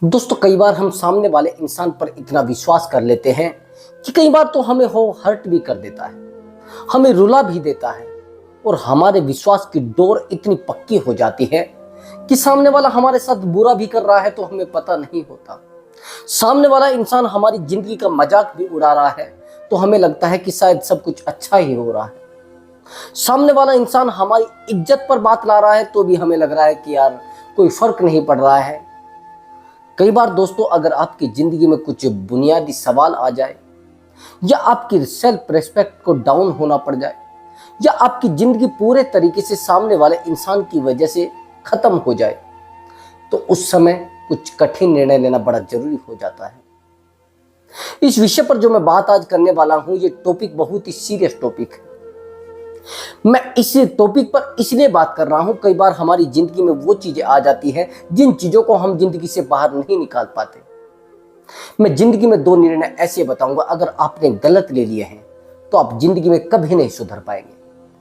दोस्तों, कई बार हम सामने वाले इंसान पर इतना विश्वास कर लेते हैं कि कई बार तो हमें हर्ट भी कर देता है, हमें रुला भी देता है और हमारे विश्वास की डोर इतनी पक्की हो जाती है कि सामने वाला हमारे साथ बुरा भी कर रहा है तो हमें पता नहीं होता। सामने वाला इंसान हमारी जिंदगी का मजाक भी उड़ा रहा है तो हमें लगता है कि शायद सब कुछ अच्छा ही हो रहा है। सामने वाला इंसान हमारी इज्जत पर बात ला रहा है तो भी हमें लग रहा है कि यार कोई फर्क नहीं पड़ रहा है। कई बार दोस्तों, अगर आपकी जिंदगी में कुछ बुनियादी सवाल आ जाए या आपकी सेल्फ रिस्पेक्ट को डाउन होना पड़ जाए या आपकी जिंदगी पूरे तरीके से सामने वाले इंसान की वजह से खत्म हो जाए तो उस समय कुछ कठिन निर्णय लेना बड़ा जरूरी हो जाता है। इस विषय पर जो मैं बात आज करने वाला हूं, ये टॉपिक बहुत ही सीरियस टॉपिक है। मैं इस टॉपिक पर इसलिए बात कर रहा हूं, कई बार हमारी जिंदगी में वो चीजें आ जाती हैं जिन चीजों को हम जिंदगी से बाहर नहीं निकाल पाते। मैं जिंदगी में 2 निर्णय ऐसे बताऊंगा, अगर आपने गलत ले लिए हैं तो आप जिंदगी में कभी नहीं सुधर पाएंगे,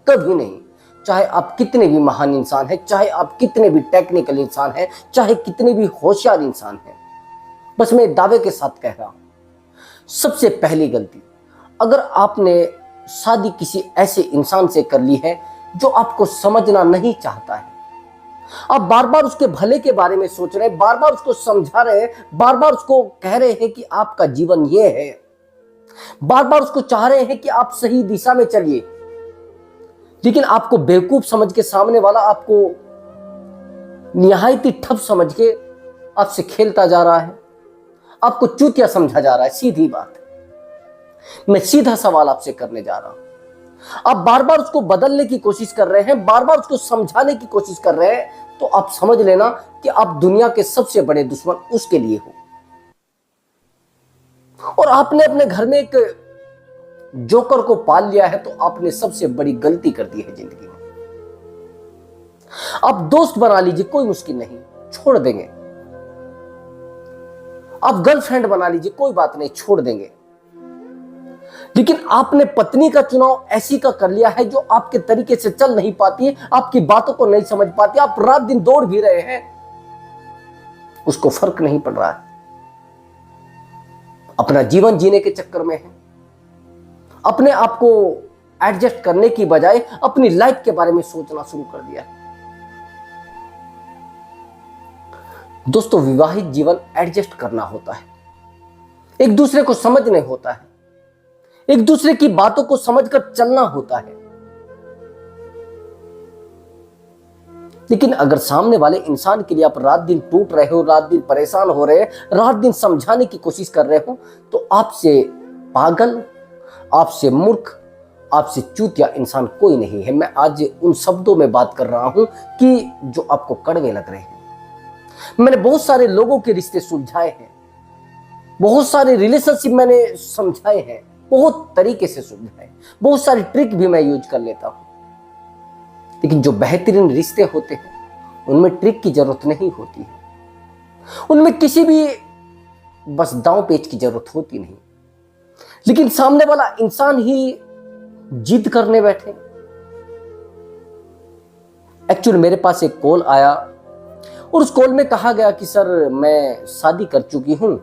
कभी नहीं। चाहे आप कितने भी महान इंसान हैं, चाहे आप कितने भी टेक्निकल इंसान हैं, चाहे कितने भी होशियार इंसान हैं, बस मैं दावे के साथ कह रहा हूं, सबसे पहली गलती, अगर आपने शादी किसी ऐसे इंसान से कर ली है जो आपको समझना नहीं चाहता है, आप बार बार उसके भले के बारे में सोच रहे हैं, बार बार उसको समझा रहे हैं, बार बार उसको कह रहे हैं कि आपका जीवन ये है, बार बार उसको चाह रहे हैं कि आप सही दिशा में चलिए, लेकिन आपको बेवकूफ समझ के सामने वाला आपको निहायती ठप समझ के आपसे खेलता जा रहा है, आपको चूतिया समझा जा रहा है। सीधी बात है, मैं सीधा सवाल आपसे करने जा रहा हूं। आप बार बार उसको बदलने की कोशिश कर रहे हैं, बार बार उसको समझाने की कोशिश कर रहे हैं, तो आप समझ लेना कि आप दुनिया के सबसे बड़े दुश्मन उसके लिए हो। और आपने अपने घर में एक जोकर को पाल लिया है तो आपने सबसे बड़ी गलती कर दी है जिंदगी में। आप दोस्त बना लीजिए, कोई मुश्किल नहीं, छोड़ देंगे। आप गर्लफ्रेंड बना लीजिए, कोई बात नहीं, छोड़ देंगे। लेकिन आपने पत्नी का चुनाव ऐसी का कर लिया है जो आपके तरीके से चल नहीं पाती है, आपकी बातों को नहीं समझ पाती, आप रात दिन दौड़ भी रहे हैं, उसको फर्क नहीं पड़ रहा है, अपना जीवन जीने के चक्कर में है, अपने आप को एडजस्ट करने की बजाय अपनी लाइफ के बारे में सोचना शुरू कर दिया। दोस्तों, विवाहित जीवन एडजस्ट करना होता है, एक दूसरे को समझने होता है, एक दूसरे की बातों को समझकर चलना होता है। लेकिन अगर सामने वाले इंसान के लिए आप रात दिन टूट रहे हो, रात दिन परेशान हो रहे हैं, रात दिन समझाने की कोशिश कर रहे हो, तो आपसे पागल, आपसे मूर्ख, आपसे चूतिया इंसान कोई नहीं है। मैं आज उन शब्दों में बात कर रहा हूं कि जो आपको कड़वे लग रहे हैं। मैंने बहुत सारे लोगों के रिश्ते सुलझाए हैं, बहुत सारे रिलेशनशिप मैंने समझाए हैं, बहुत तरीके से सुलझाए, बहुत सारी ट्रिक भी मैं यूज कर लेता हूं। लेकिन जो बेहतरीन रिश्ते होते हैं उनमें ट्रिक की जरूरत नहीं होती है, उनमें किसी भी बस दांव पेच की जरूरत होती नहीं। लेकिन सामने वाला इंसान ही जिद करने बैठे। एक्चुअली मेरे पास एक कॉल आया और उस कॉल में कहा गया कि सर, मैं शादी कर चुकी हूं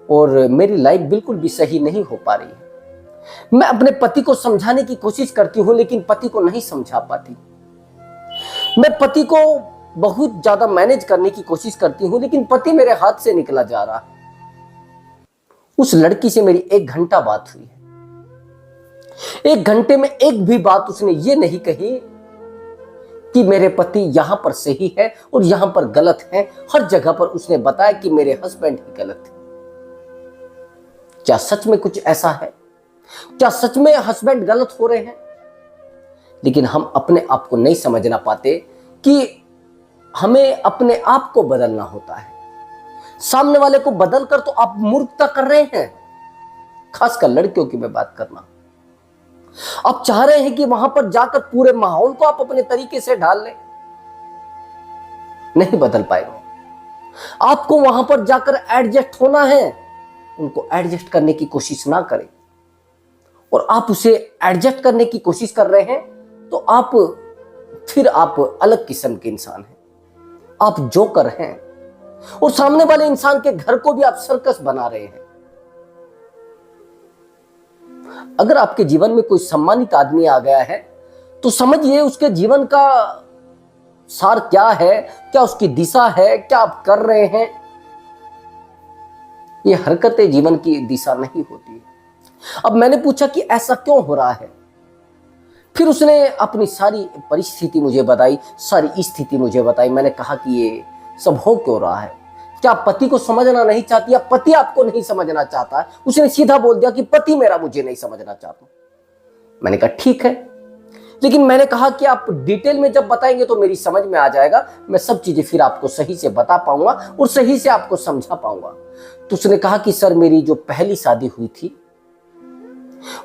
और मेरी लाइफ बिल्कुल भी सही नहीं हो पा रही है। मैं अपने पति को समझाने की कोशिश करती हूं लेकिन पति को नहीं समझा पाती। मैं पति को बहुत ज्यादा मैनेज करने की कोशिश करती हूं लेकिन पति मेरे हाथ से निकला जा रहा है। उस लड़की से मेरी 1 घंटा बात हुई है। 1 घंटे में एक भी बात उसने ये नहीं कही कि मेरे पति यहां पर सही है और यहां पर गलत है। हर जगह पर उसने बताया कि मेरे हस्बैंड ही गलत है। क्या सच में कुछ ऐसा है? क्या सच में हस्बैंड गलत हो रहे हैं? लेकिन हम अपने आप को नहीं समझना पाते कि हमें अपने आप को बदलना होता है। सामने वाले को बदलकर तो आप मूर्खता कर रहे हैं। खासकर लड़कियों की मैं बात करना, आप चाह रहे हैं कि वहां पर जाकर पूरे माहौल को आप अपने तरीके से ढाल लें, नहीं बदल पाएगा। आपको वहां पर जाकर एडजस्ट होना है, उनको एडजस्ट करने की कोशिश ना करें। और आप उसे एडजस्ट करने की कोशिश कर रहे हैं तो आप अलग किस्म के इंसान हैं, आप जोकर हैं। और सामने वाले इंसान के घर को भी आप सर्कस बना रहे हैं। अगर आपके जीवन में कोई सम्मानित आदमी आ गया है तो समझिए उसके जीवन का सार क्या है, क्या उसकी दिशा है, क्या आप कर रहे हैं। ये हरकतें जीवन की दिशा नहीं होती है। अब मैंने पूछा कि ऐसा क्यों हो रहा है। फिर उसने अपनी सारी परिस्थिति मुझे बताई, सारी स्थिति मुझे बताई। मैंने कहा कि ये सब हो क्यों रहा है, क्या पति को समझना नहीं चाहती या पति आपको नहीं समझना चाहता है। उसने सीधा बोल दिया कि पति मेरा मुझे नहीं समझना चाहता। मैंने कहा ठीक है, लेकिन मैंने कहा कि आप डिटेल में जब बताएंगे तो मेरी समझ में आ जाएगा, मैं सब चीजें फिर आपको सही से बता पाऊंगा और सही से आपको समझा पाऊंगा। तो उसने कहा कि सर मेरी जो पहली शादी हुई थी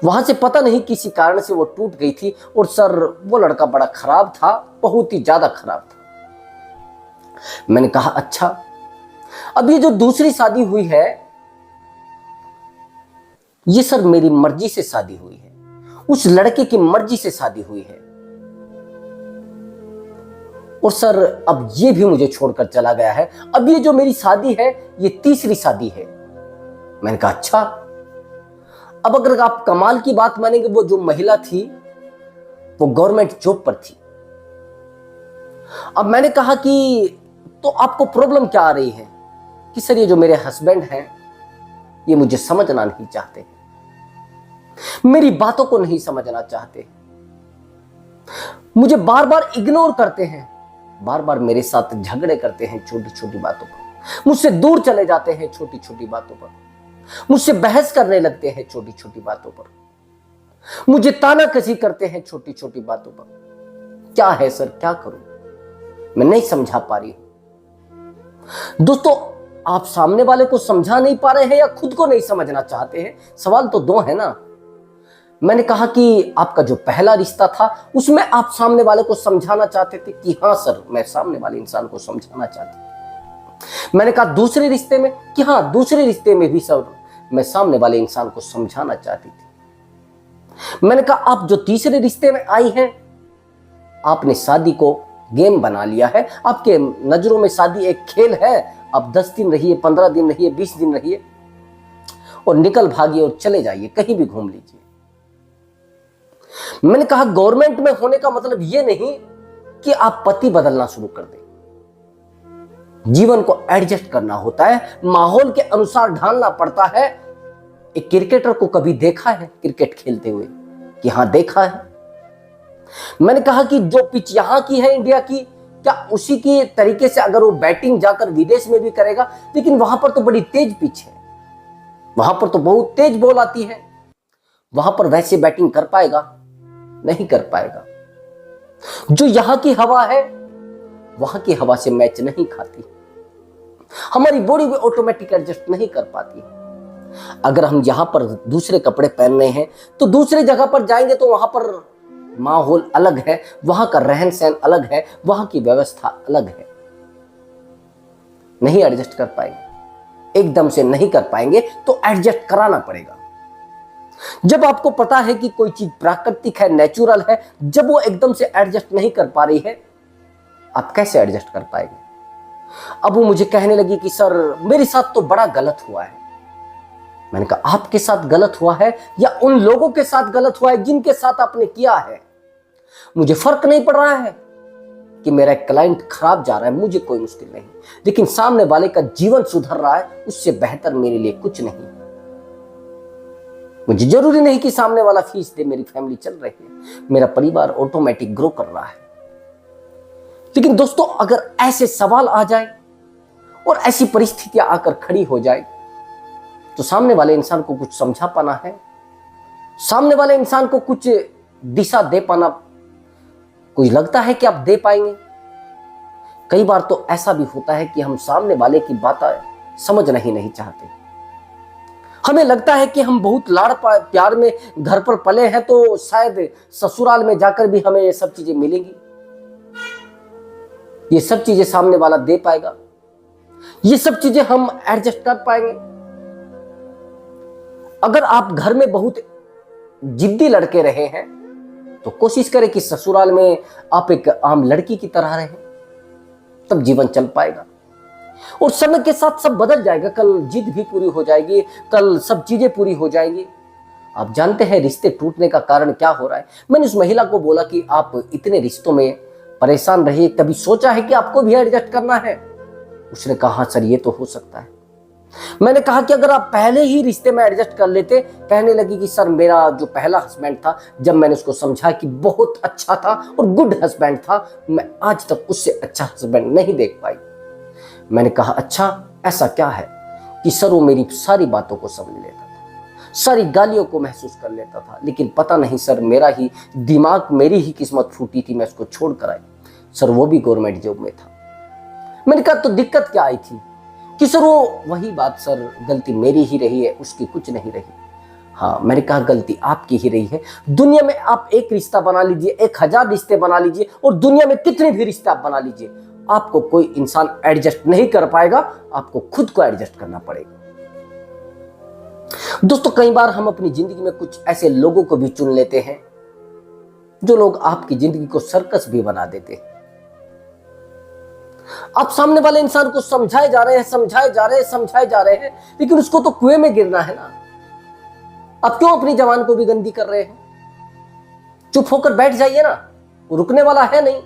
वहां से पता नहीं किसी कारण से वो टूट गई थी, और सर वो लड़का बड़ा खराब था, बहुत ही ज्यादा खराब था। मैंने कहा अच्छा, अब ये जो दूसरी शादी हुई है ये सर मेरी मर्जी से शादी हुई है, उस लड़के की मर्जी से शादी हुई है, और सर अब ये भी मुझे छोड़कर चला गया है। अब ये जो मेरी शादी है ये तीसरी शादी है। मैंने कहा अच्छा, अब अगर आप कमाल की बात मानेंगे, वो जो महिला थी वो गवर्नमेंट जॉब पर थी। अब मैंने कहा कि तो आपको प्रॉब्लम क्या आ रही है कि सर ये जो मेरे हस्बैंड हैं ये मुझे समझना नहीं चाहते, मेरी बातों को नहीं समझना चाहते, मुझे बार बार इग्नोर करते हैं, बार बार मेरे साथ झगड़े करते हैं छोटी छोटी बातों पर, मुझसे दूर चले जाते हैं छोटी छोटी बातों पर, मुझसे बहस करने लगते हैं छोटी छोटी बातों पर, मुझे तानाकसी करते हैं छोटी छोटी बातों पर। क्या है सर, क्या करूं, मैं नहीं समझा पा रही हूं। दोस्तों, आप सामने वाले को समझा नहीं पा रहे हैं या खुद को नहीं समझना चाहते हैं, सवाल तो दो है ना। मैंने कहा कि आपका जो पहला रिश्ता था उसमें आप सामने वाले को समझाना चाहते थे कि हाँ सर मैं सामने वाले इंसान को समझाना चाहती थी। मैंने कहा दूसरे रिश्ते में कि हाँ दूसरे रिश्ते में भी सर मैं सामने वाले इंसान को समझाना चाहती थी। मैंने कहा आप जो तीसरे रिश्ते में आई हैं, आपने शादी को गेम बना लिया है, आपके नजरों में शादी एक खेल है। आप 10 दिन रहिए, 15 दिन रहिए, 20 दिन रहिए और निकल भागिए और चले जाइए, कहीं भी घूम लीजिए। मैंने कहा गवर्नमेंट में होने का मतलब यह नहीं कि आप पति बदलना शुरू कर दें, जीवन को एडजस्ट करना होता है, माहौल के अनुसार ढालना पड़ता है। एक क्रिकेटर को कभी देखा है क्रिकेट खेलते हुए कि हाँ देखा है। मैंने कहा कि जो पिच यहां की है इंडिया की, क्या उसी की तरीके से अगर वो बैटिंग जाकर विदेश में भी करेगा, लेकिन वहां पर तो बड़ी तेज पिच है, वहां पर तो बहुत तेज बॉल आती है, वहां पर वैसे बैटिंग कर पाएगा? नहीं कर पाएगा। जो यहां की हवा है वहां की हवा से मैच नहीं खाती, हमारी बॉडी भी ऑटोमेटिक एडजस्ट नहीं कर पाती। अगर हम यहां पर दूसरे कपड़े पहन रहे हैं तो दूसरे जगह पर जाएंगे तो वहां पर माहौल अलग है, वहां का रहन सहन अलग है, वहां की व्यवस्था अलग है। नहीं एडजस्ट कर पाएंगे, एकदम से नहीं कर पाएंगे तो एडजस्ट कराना पड़ेगा। जब आपको पता है कि कोई चीज प्राकृतिक है, नेचुरल है, जब वो एकदम से एडजस्ट नहीं कर पा रही है, आप कैसे एडजस्ट कर पाएंगे? अब वो मुझे कहने लगी कि सर मेरे साथ तो बड़ा गलत हुआ है। मैंने कहा आपके साथ गलत हुआ है या उन लोगों के साथ गलत हुआ है जिनके साथ आपने किया है? मुझे फर्क नहीं पड़ रहा है कि मेरा क्लाइंट खराब जा रहा है, मुझे कोई मुश्किल नहीं, लेकिन सामने वाले का जीवन सुधर रहा है, उससे बेहतर मेरे लिए कुछ नहीं। मुझे जरूरी नहीं कि सामने वाला फीस दे, मेरी फैमिली चल रही है, मेरा परिवार ऑटोमेटिक ग्रो कर रहा है। लेकिन दोस्तों, अगर ऐसे सवाल आ जाए और ऐसी परिस्थितियां आकर खड़ी हो जाए तो सामने वाले इंसान को कुछ समझा पाना है, सामने वाले इंसान को कुछ दिशा दे पाना, कुछ लगता है कि आप दे पाएंगे? कई बार तो ऐसा भी होता है कि हम सामने वाले की बातें समझना ही नहीं चाहते। हमें लगता है कि हम बहुत लाड़ प्यार में घर पर पले हैं तो शायद ससुराल में जाकर भी हमें ये सब चीजें मिलेंगी, ये सब चीजें सामने वाला दे पाएगा, ये सब चीजें हम एडजस्ट कर पाएंगे। अगर आप घर में बहुत जिद्दी लड़के रहे हैं तो कोशिश करें कि ससुराल में आप एक आम लड़की की तरह रहें, तब जीवन चल पाएगा। और समय के साथ सब बदल जाएगा, कल जिद भी पूरी हो जाएगी, कल सब चीजें पूरी हो जाएंगी। आप जानते हैं रिश्ते टूटने का कारण क्या हो रहा है? मैंने उस महिला को बोला कि आप इतने रिश्तों में परेशान रहिए, कभी सोचा है कि आपको भी एडजस्ट करना है? उसने कहा सर ये तो हो सकता है। मैंने कहा कि अगर आप पहले ही रिश्ते में एडजस्ट कर लेते। कहने लगी कि सर मेरा जो पहला हस्बैंड था, जब मैंने उसको समझा कि बहुत अच्छा था और गुड हस्बैंड था, मैं आज तक उससे अच्छा हस्बैंड नहीं देख पाई। मैंने कहा अच्छा ऐसा क्या है? कि सर वो मेरी सारी बातों को समझ लेता था, सारी गालियों को महसूस कर लेता था, लेकिन पता नहीं सर मेरा ही दिमाग, मेरी ही किस्मत फूटी थी, मैं उसको छोड़ कर आई। सर वो भी गवर्नमेंट जॉब में था। मैंने कहा तो दिक्कत क्या आई थी? कि सर वो वही बात सर, गलती मेरी ही रही है, उसकी कुछ नहीं रही। हाँ, मैंने कहा गलती आपकी ही रही है। दुनिया में आप एक रिश्ता बना लीजिए, 1000 रिश्ते बना लीजिए, और दुनिया में कितने भी रिश्ते आप बना लीजिए, आपको कोई इंसान एडजस्ट नहीं कर पाएगा, आपको खुद को एडजस्ट करना पड़ेगा। दोस्तों कई बार हम अपनी जिंदगी में कुछ ऐसे लोगों को भी चुन लेते हैं जो लोग आपकी जिंदगी को सर्कस भी बना देते हैं। आप सामने वाले इंसान को समझाए जा रहे हैं, समझाए जा रहे हैं, समझाए जा रहे हैं, लेकिन उसको तो कुएं में गिरना है ना। आप क्यों अपनी जवान को भी गंदी कर रहे हैं? चुप होकर बैठ जाइए ना, वो रुकने वाला है नहीं,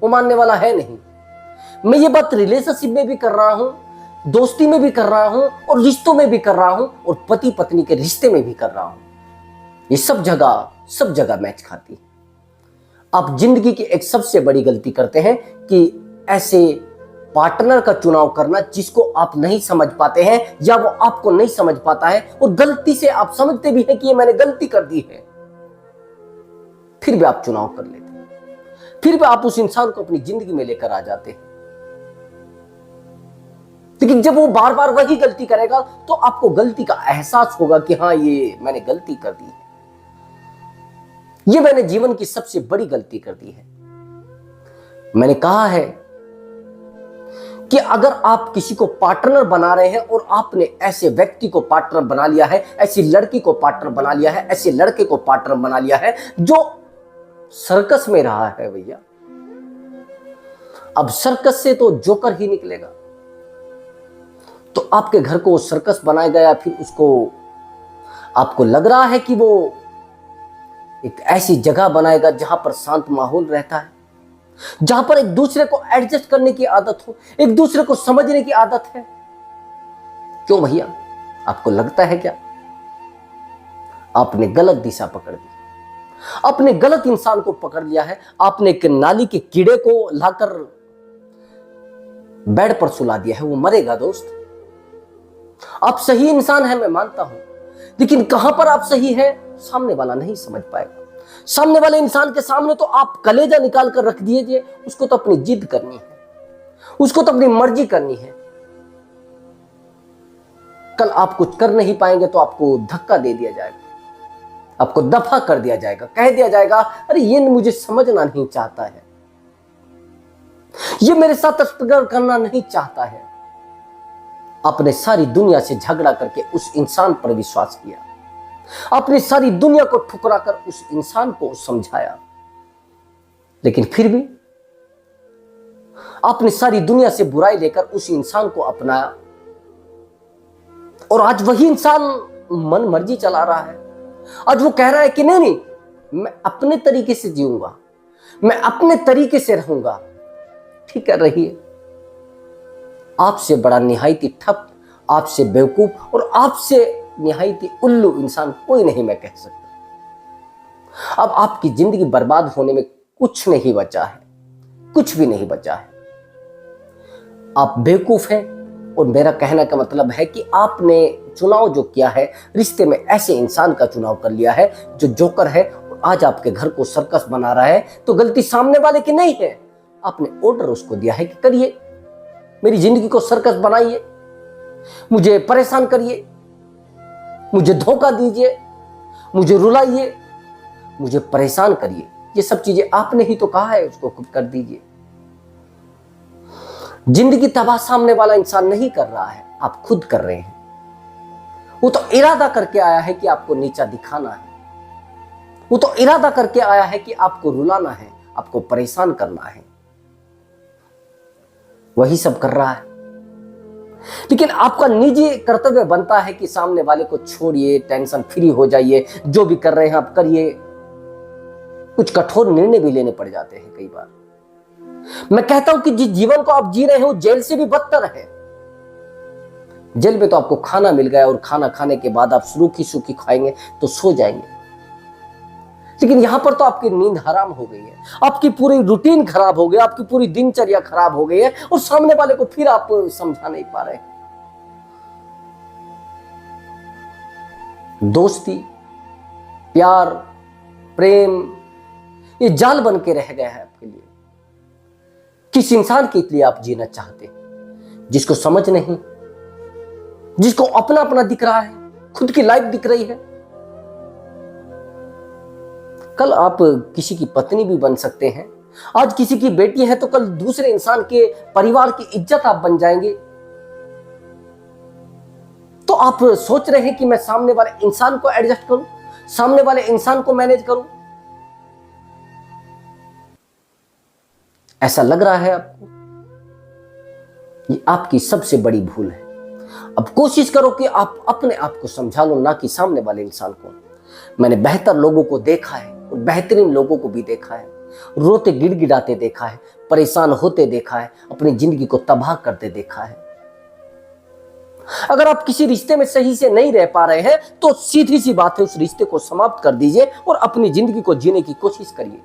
वो मानने वाला है नहीं। मैं ये बात रिलेशनशिप में भी कर रहा हूं, दोस्ती में भी कर रहा हूं, और रिश्तों में भी कर रहा हूं, और पति पत्नी के रिश्ते में भी कर रहा हूं। ये सब जगह मैच खाती है। आप जिंदगी की एक सबसे बड़ी गलती करते हैं कि ऐसे पार्टनर का चुनाव करना जिसको आप नहीं समझ पाते हैं, या वो आपको नहीं समझ पाता है, और गलती से आप समझते भी हैं कि ये मैंने गलती कर दी है, फिर भी आप चुनाव कर लेते हैं, फिर भी आप उस इंसान को अपनी जिंदगी में लेकर आ जाते हैं। लेकिन जब वो बार बार वही गलती करेगा तो आपको गलती का एहसास होगा कि हाँ ये मैंने गलती कर दी है, ये मैंने जीवन की सबसे बड़ी गलती कर दी है। मैंने कहा है कि अगर आप किसी को पार्टनर बना रहे हैं और आपने ऐसे व्यक्ति को पार्टनर बना लिया है, ऐसी लड़की को पार्टनर बना लिया है, ऐसे लड़के को पार्टनर बना लिया है जो सर्कस में रहा है भैया, अब सर्कस से तो जोकर ही निकलेगा। तो आपके घर को वो सर्कस बनाएगा, या फिर उसको आपको लग रहा है कि वो एक ऐसी जगह बनाएगा जहां पर शांत माहौल रहता है, जहां पर एक दूसरे को एडजस्ट करने की आदत हो, एक दूसरे को समझने की आदत है? क्यों भैया, आपको लगता है क्या? आपने गलत दिशा पकड़ दी, आपने गलत इंसान को पकड़ लिया है, आपने एक नाली के कीड़े को लाकर बेड पर सुला दिया है, वो मरेगा दोस्त। आप सही इंसान हैं, मैं मानता हूं, लेकिन कहां पर आप सही हैं सामने वाला नहीं समझ पाएगा। सामने वाले इंसान के सामने तो आप कलेजा निकाल कर रख दीजिए, उसको तो अपनी जिद करनी है, उसको तो अपनी मर्जी करनी है। कल आप कुछ कर नहीं पाएंगे तो आपको धक्का दे दिया जाएगा, आपको दफा कर दिया जाएगा, कह दिया जाएगा अरे ये मुझे समझना नहीं चाहता है, ये मेरे साथ अस्तर करना नहीं चाहता है। आपने सारी दुनिया से झगड़ा करके उस इंसान पर विश्वास किया, आपने सारी दुनिया को ठुकरा कर उस इंसान को समझाया, लेकिन फिर भी आपने सारी दुनिया से बुराई लेकर उस इंसान को अपनाया, और आज वही इंसान मन मर्जी चला रहा है। आज वो कह रहा है कि नहीं नहीं, मैं अपने तरीके से जीऊंगा, मैं अपने तरीके से रहूंगा। ठीक है, रहिए। आपसे बड़ा निहायती ठप, आपसे बेवकूफ और आपसे निहायती उल्लू इंसान कोई नहीं, मैं कह सकता। अब आपकी जिंदगी बर्बाद होने में कुछ नहीं बचा है, कुछ भी नहीं बचा है। आप बेवकूफ हैं, और मेरा कहने का मतलब है कि आपने चुनाव जो किया है, रिश्ते में ऐसे इंसान का चुनाव कर लिया है जो जोकर है, और आज आपके घर को सर्कस बना रहा है। तो गलती सामने वाले की नहीं है, आपने ऑर्डर उसको दिया है कि करिए, मेरी जिंदगी को सर्कस बनाइए, मुझे परेशान करिए, मुझे धोखा दीजिए, मुझे रुलाइए, मुझे परेशान करिए। ये सब चीजें आपने ही तो कहा है, उसको खुद कर दीजिए। जिंदगी तबाह सामने वाला इंसान नहीं कर रहा है, आप खुद कर रहे हैं। वो तो इरादा करके आया है कि आपको नीचा दिखाना है, वो तो इरादा करके आया है कि आपको रुलाना है, आपको परेशान करना है, वही सब कर रहा है। लेकिन आपका निजी कर्तव्य बनता है कि सामने वाले को छोड़िए, टेंशन फ्री हो जाइए, जो भी कर रहे हैं आप करिए। कुछ कठोर निर्णय भी लेने पड़ जाते हैं कई बार। मैं कहता हूं कि जिस जीवन को आप जी रहे हो जेल से भी बदतर है। जेल में तो आपको खाना मिल गया और खाना खाने के बाद आप सूखी सूखी खाएंगे तो सो जाएंगे, लेकिन यहां पर तो आपकी नींद हराम हो गई है, आपकी पूरी रूटीन खराब हो गई, आपकी पूरी दिनचर्या खराब हो गई है, और सामने वाले को फिर आप समझा नहीं पा रहे। दोस्ती, प्यार, प्रेम, ये जाल बन के रह गया है आपके लिए। किस इंसान के लिए आप जीना चाहते हैं, जिसको समझ नहीं, जिसको अपना अपना दिख रहा है, खुद की लाइफ दिख रही है। कल आप किसी की पत्नी भी बन सकते हैं, आज किसी की बेटी है तो कल दूसरे इंसान के परिवार की इज्जत आप बन जाएंगे। तो आप सोच रहे हैं कि मैं सामने वाले इंसान को एडजस्ट करूं, सामने वाले इंसान को मैनेज करूं। ऐसा लग रहा है आपको, ये आपकी सबसे बड़ी भूल है। अब कोशिश करो कि आप अपने आप को समझा लो, ना कि सामने वाले इंसान को। मैंने बेहतर लोगों को देखा है और बेहतरीन लोगों को भी देखा है, रोते गिड़गिड़ाते देखा है, परेशान होते देखा है, अपनी जिंदगी को तबाह करते देखा है। अगर आप किसी रिश्ते में सही से नहीं रह पा रहे हैं तो सीधी सी बात है, उस रिश्ते को समाप्त कर दीजिए और अपनी जिंदगी को जीने की कोशिश करिए।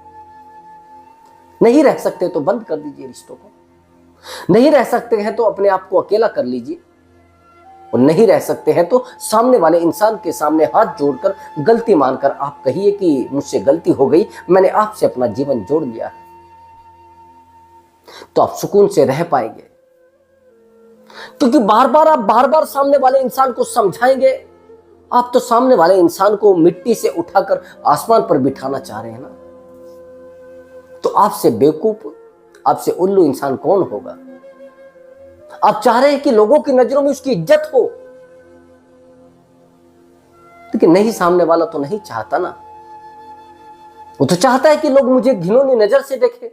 नहीं रह सकते तो बंद कर दीजिए रिश्तों को, नहीं रह सकते हैं तो अपने आप को अकेला कर लीजिए, और नहीं रह सकते हैं तो सामने वाले इंसान के सामने हाथ जोड़कर गलती मानकर आप कहिए कि मुझसे गलती हो गई, मैंने आपसे अपना जीवन जोड़ लिया है। तो आप सुकून से रह पाएंगे, क्योंकि बार बार सामने वाले इंसान को समझाएंगे। आप तो सामने वाले इंसान को मिट्टी से उठाकर आसमान पर बिठाना चाह रहे हैं ना, तो आपसे बेवकूफ, आपसे उल्लू इंसान कौन होगा। आप चाह रहे हैं कि लोगों की नजरों में उसकी इज्जत हो, लेकिन नहीं, सामने वाला तो नहीं चाहता ना। वो तो चाहता है कि लोग मुझे घिनौनी नजर से देखें।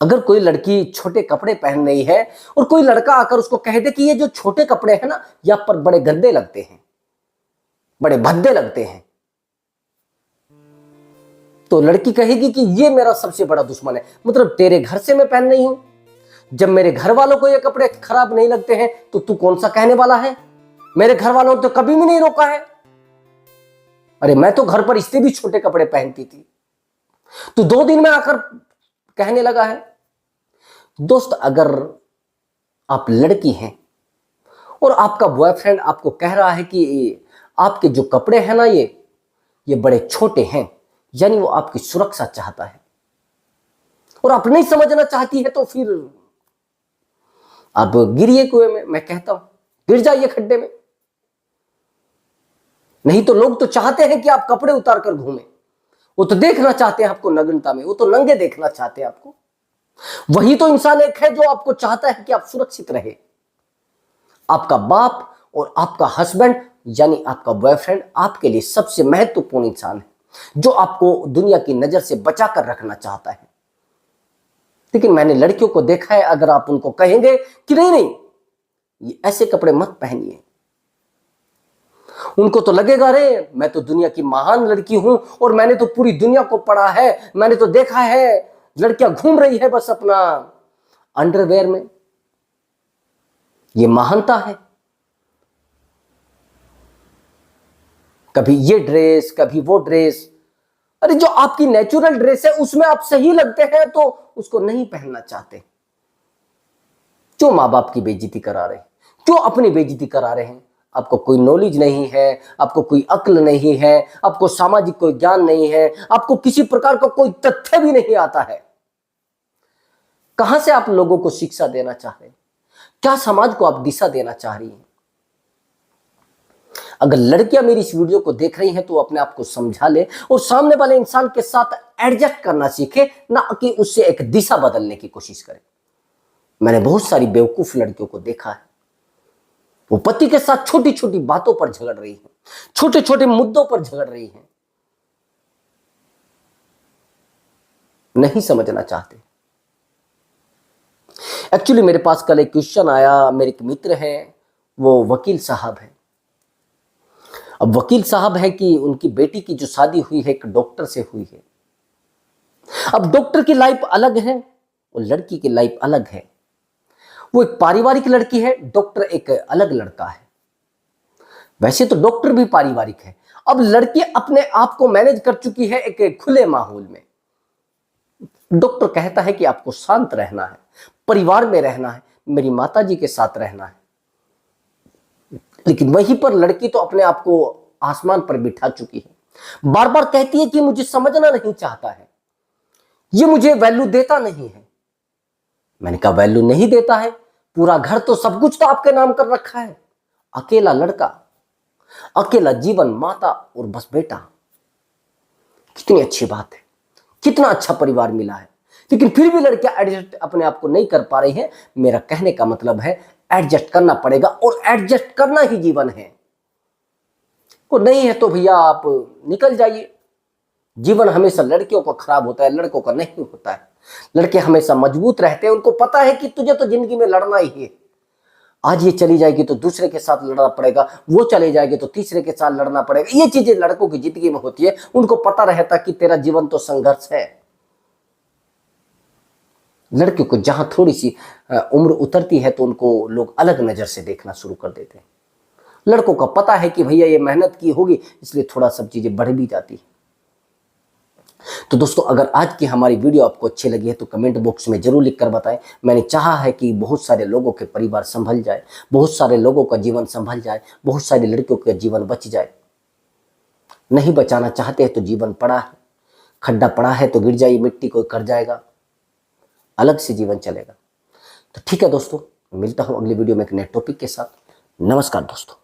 अगर कोई लड़की छोटे कपड़े पहन रही है और कोई लड़का आकर उसको कह दे कि ये जो छोटे कपड़े हैं ना, ये आप पर बड़े गंदे लगते हैं, बड़े भद्दे लगते हैं, तो लड़की कहेगी कि ये मेरा सबसे बड़ा दुश्मन है। मतलब तेरे घर से मैं पहन रही हूं, जब मेरे घर वालों को ये कपड़े खराब नहीं लगते हैं तो तू कौन सा कहने वाला है। मेरे घर वालों ने तो कभी भी नहीं रोका है। अरे मैं तो घर पर इससे भी छोटे कपड़े पहनती थी, तू 2 दिन में आकर कहने लगा है। दोस्त, अगर आप लड़की हैं और आपका बॉयफ्रेंड आपको कह रहा है कि आपके जो कपड़े हैं ना ये बड़े छोटे हैं, यानी वो आपकी सुरक्षा चाहता है, और आप नहीं समझना चाहती है, तो फिर आप गिरिए कुएं में। मैं कहता हूं गिर जाइए खड्डे में। नहीं तो लोग तो चाहते हैं कि आप कपड़े उतार कर घूमें, वो तो देखना चाहते हैं आपको नग्नता में, वो तो नंगे देखना चाहते हैं आपको। वही तो इंसान एक है जो आपको चाहता है कि आप सुरक्षित रहे। आपका बाप और आपका हस्बैंड यानी आपका बॉयफ्रेंड आपके लिए सबसे महत्वपूर्ण इंसान है, जो आपको दुनिया की नजर से बचाकर रखना चाहता है। लेकिन मैंने लड़कियों को देखा है, अगर आप उनको कहेंगे कि नहीं नहीं ये ऐसे कपड़े मत पहनिए, उनको तो लगेगा अरे मैं तो दुनिया की महान लड़की हूं और मैंने तो पूरी दुनिया को पढ़ा है, मैंने तो देखा है लड़कियां घूम रही है बस अपना अंडरवेयर में, ये महानता है। कभी ये ड्रेस, कभी वो ड्रेस। अरे जो आपकी नेचुरल ड्रेस है उसमें आप सही लगते हैं तो उसको नहीं पहनना चाहते। क्यों माँ बाप की बेइज्जती करा रहे हैं, क्यों अपनी बेइज्जती करा रहे हैं। आपको कोई नॉलेज नहीं है, आपको कोई अक्ल नहीं है, आपको सामाजिक कोई ज्ञान नहीं है, आपको किसी प्रकार का कोई तथ्य भी नहीं आता है। कहां से आप लोगों को शिक्षा देना चाह रहे हैं, क्या समाज को आप दिशा देना चाह रही हैं। अगर लड़कियां मेरी इस वीडियो को देख रही हैं तो अपने आप को समझा ले और सामने वाले इंसान के साथ एडजस्ट करना सीखे, ना कि उससे एक दिशा बदलने की कोशिश करे। मैंने बहुत सारी बेवकूफ लड़कियों को देखा है, वो पति के साथ छोटी छोटी बातों पर झगड़ रही हैं, छोटे छोटे मुद्दों पर झगड़ रही हैं, नहीं समझना चाहते। एक्चुअली मेरे पास कल एक क्वेश्चन आया, मेरे एक मित्र हैं, वो वकील साहब हैं। अब वकील साहब है कि उनकी बेटी की जो शादी हुई है एक डॉक्टर से हुई है। अब डॉक्टर की लाइफ अलग है और लड़की की लाइफ अलग है। वो एक पारिवारिक लड़की है, डॉक्टर एक अलग लड़का है। वैसे तो डॉक्टर भी पारिवारिक है। अब लड़की अपने आप को मैनेज कर चुकी है एक खुले माहौल में। डॉक्टर कहता है कि आपको शांत रहना है, परिवार में रहना है, मेरी माताजी के साथ रहना है। लेकिन वहीं पर लड़की तो अपने आप को आसमान पर बिठा चुकी है। बार बार कहती है कि मुझे समझना नहीं चाहता है, ये मुझे वैल्यू देता नहीं है। मैंने कहा वैल्यू नहीं देता है? पूरा घर तो सब कुछ तो आपके नाम कर रखा है। अकेला लड़का, अकेला जीवन, माता और बस बेटा। कितनी अच्छी बात है, कितना अच्छा परिवार मिला है। लेकिन फिर भी लड़कियां एडजस्ट अपने आप को नहीं कर पा रही हैं। मेरा कहने का मतलब है एडजस्ट करना पड़ेगा और एडजस्ट करना ही जीवन है। वो नहीं है तो भैया आप निकल जाइए। जीवन हमेशा लड़कियों का खराब होता है, लड़कों का नहीं होता है। लड़के हमेशा मजबूत रहते हैं, उनको पता है कि तुझे तो जिंदगी में लड़ना ही है। आज ये चली जाएगी तो दूसरे के साथ लड़ना पड़ेगा, वो चले जाएगी तो तीसरे के साथ लड़ना पड़ेगा। ये चीजें लड़कों की जिंदगी में होती है। उनको पता रहता कि तेरा जीवन तो संघर्ष है। लड़कियों को जहां थोड़ी सी उम्र उतरती है तो उनको लोग अलग नजर से देखना शुरू कर देते हैं। लड़कों का पता है कि भैया ये मेहनत की होगी, इसलिए थोड़ा सब चीजें बढ़ भी जाती है। तो दोस्तों, अगर आज की हमारी वीडियो आपको अच्छी लगी है तो कमेंट बॉक्स में जरूर लिखकर बताएं। मैंने चाहा है कि बहुत सारे लोगों के परिवार संभल जाए, बहुत सारे लोगों का जीवन संभल जाए, बहुत सारी लड़कियों का जीवन बच जाए। नहीं बचाना चाहते हैं तो जीवन पड़ा है, खड्डा पड़ा है तो गिर जाइए, मिट्टी कोई कर जाएगा, अलग से जीवन चलेगा। तो ठीक है दोस्तों, मिलता हूं अगली वीडियो में एक नए टॉपिक के साथ। नमस्कार दोस्तों।